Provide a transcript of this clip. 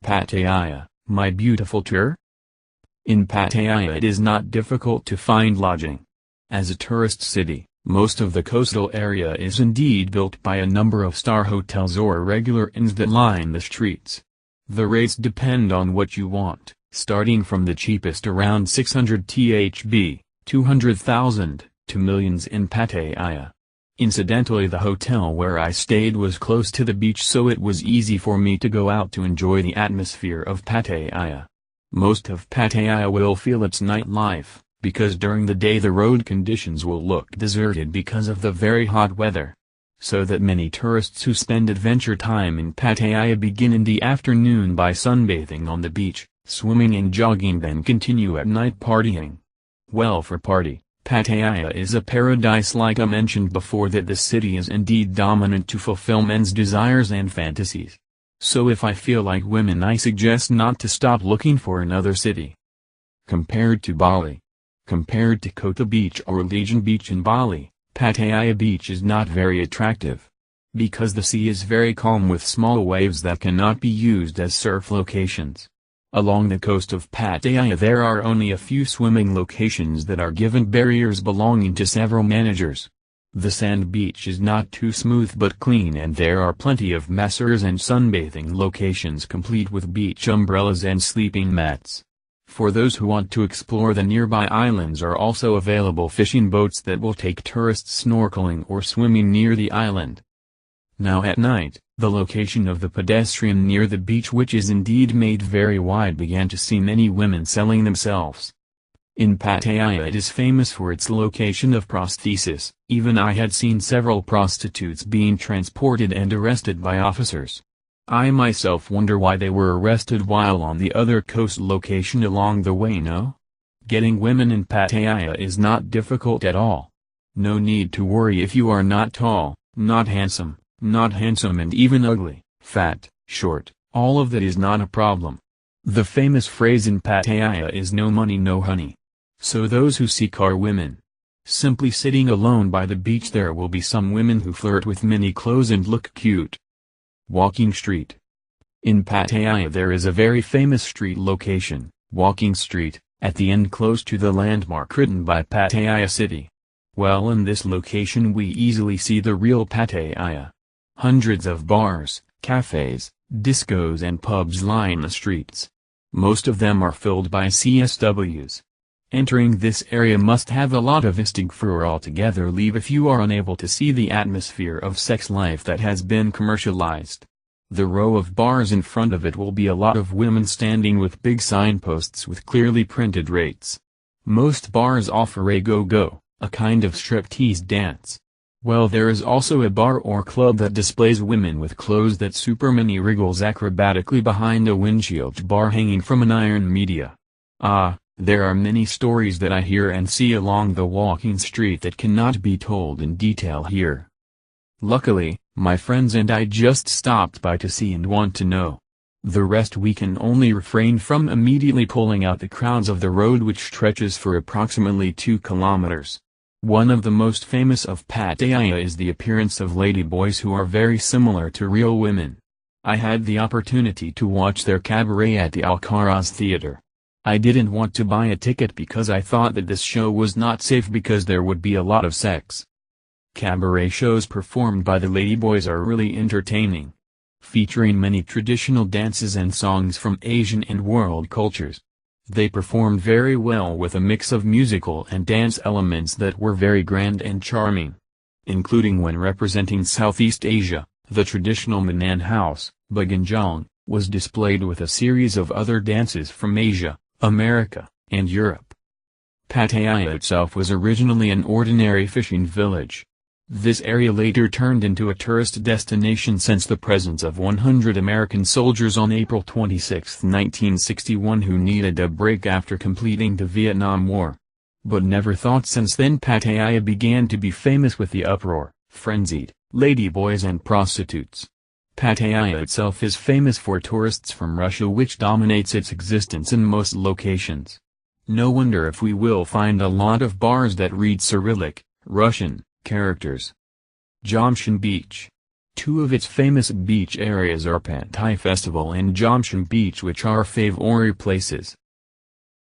Pattaya, my beautiful tour? In Pattaya it is not difficult to find lodging. As a tourist city, most of the coastal area is indeed built by a number of star hotels or regular inns that line the streets. The rates depend on what you want, starting from the cheapest around 600 THB, 200,000, to millions in Pattaya. Incidentally, the hotel where I stayed was close to the beach, so it was easy for me to go out to enjoy the atmosphere of Pattaya. Most of Pattaya will feel its nightlife, because during the day the road conditions will look deserted because of the very hot weather. So that many tourists who spend adventure time in Pattaya begin in the afternoon by sunbathing on the beach, swimming and jogging, then continue at night partying. Well, for party, Pattaya is a paradise. Like I mentioned before, that the city is indeed dominant to fulfill men's desires and fantasies. So if I feel like women, I suggest not to stop looking for another city. Compared to Bali, compared to Kota Beach or Legion Beach in Bali, Pattaya Beach is not very attractive. Because the sea is very calm with small waves that cannot be used as surf locations. Along the coast of Pattaya there are only a few swimming locations that are given barriers belonging to several managers. The sand beach is not too smooth but clean, and there are plenty of masseurs and sunbathing locations complete with beach umbrellas and sleeping mats. For those who want to explore the nearby islands are also available fishing boats that will take tourists snorkeling or swimming near the island. Now at night, the location of the pedestrian near the beach, which is indeed made very wide, began to see many women selling themselves. In Pattaya it is famous for its location of prosthesis. Even I had seen several prostitutes being transported and arrested by officers. I myself wonder why they were arrested while on the other coast location along the way. No? Getting women in Pattaya is not difficult at all. No need to worry if you are not tall, not handsome, and even ugly, fat, short. All of that is not a problem. The famous phrase in Pattaya is "no money no honey." So those who seek are women. Simply sitting alone by the beach, there will be some women who flirt with mini clothes and look cute. Walking street. In Pattaya there is a very famous street location, Walking Street, at the end close to the landmark written by Pattaya City. Well, in this location we easily see the real Pattaya. Hundreds of bars, cafes, discos and pubs line the streets. Most of them are filled by CSWs. Entering this area must have a lot of instinct for altogether leave if you are unable to see the atmosphere of sex life that has been commercialized. The row of bars in front of it will be a lot of women standing with big signposts with clearly printed rates. Most bars offer a go-go, a kind of striptease dance. Well, there is also a bar or club that displays women with clothes that Superman wriggles acrobatically behind a windshield bar hanging from an iron media. There are many stories that I hear and see along the walking street that cannot be told in detail here. Luckily, my friends and I just stopped by to see and want to know. The rest we can only refrain from immediately pulling out the crowds of the road, which stretches for approximately 2 kilometers. One of the most famous of Pattaya is the appearance of ladyboys who are very similar to real women. I had the opportunity to watch their cabaret at the Alcaraz Theater. I didn't want to buy a ticket because I thought that this show was not safe because there would be a lot of sex. Cabaret shows performed by the ladyboys are really entertaining, featuring many traditional dances and songs from Asian and world cultures. They performed very well with a mix of musical and dance elements that were very grand and charming. Including when representing Southeast Asia, the traditional Manan house, Baganjang, was displayed with a series of other dances from Asia, America, and Europe. Pattaya itself was originally an ordinary fishing village. This area later turned into a tourist destination since the presence of 100 American soldiers on April 26, 1961, who needed a break after completing the Vietnam War. But never thought since then Pattaya began to be famous with the uproar, frenzied, ladyboys and prostitutes. Pattaya itself is famous for tourists from Russia, which dominates its existence in most locations. No wonder if we will find a lot of bars that read Cyrillic, Russian, characters. Jomshin Beach. Two of its famous beach areas are Pattaya Festival and Jomshan Beach, which are favorite places.